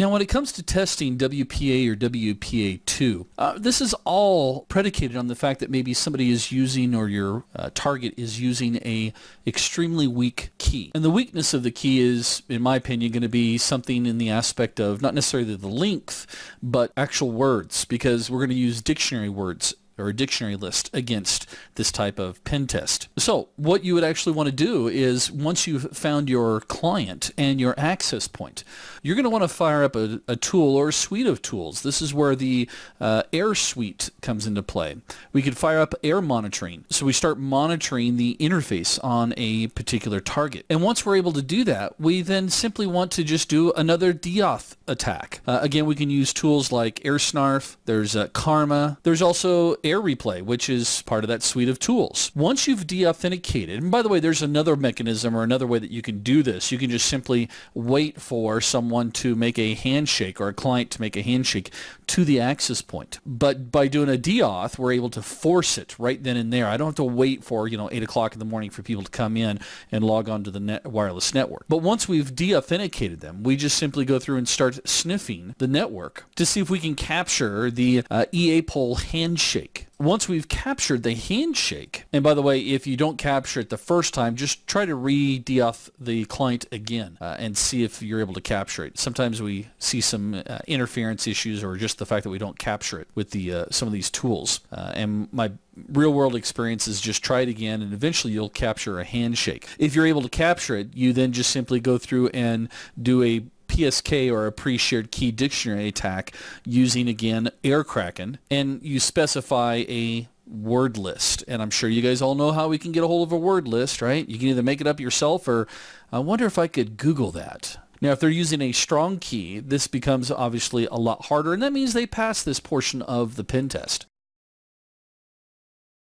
Now, when it comes to testing WPA or WPA2, this is all predicated on the fact that maybe somebody is using, or your target is using, a extremely weak key. And the weakness of the key is, in my opinion, going to be something in the aspect of not necessarily the length, but actual words, because we're going to use dictionary words or a dictionary list against this type of pen test. So what you would actually want to do is, once you've found your client and your access point, you're going to want to fire up a tool or a suite of tools. This is where the air suite comes into play. We could fire up air monitoring. So we start monitoring the interface on a particular target. And once we're able to do that, we then simply want to just do another deauth attack. Again, we can use tools like Air Snarf. There's Karma. There's also Air Replay, which is part of that suite of tools. Once you've deauthenticated, and by the way, there's another mechanism or another way that you can do this. You can just simply wait for someone to make a handshake, or a client to make a handshake to the access point. But by doing a deauth, we're able to force it right then and there. I don't have to wait for 8 o'clock in the morning for people to come in and log on to the wireless network. But once we've deauthenticated them, we just simply go through and start sniffing the network to see if we can capture the EA poll handshake. Once we've captured the handshake, and by the way, if you don't capture it the first time, just try to re-deauth the client again and see if you're able to capture it. Sometimes we see some interference issues, or just the fact that we don't capture it with the some of these tools. And my real-world experience is just try it again, and eventually you'll capture a handshake. If you're able to capture it, you then just simply go through and do a PSK, or a pre-shared key dictionary attack, using, again, Air Kraken, and you specify a word list. And I'm sure you guys all know how we can get a hold of a word list, right? You can either make it up yourself, or I wonder if I could Google that. Now, if they're using a strong key, this becomes obviously a lot harder, and that means they pass this portion of the pen test.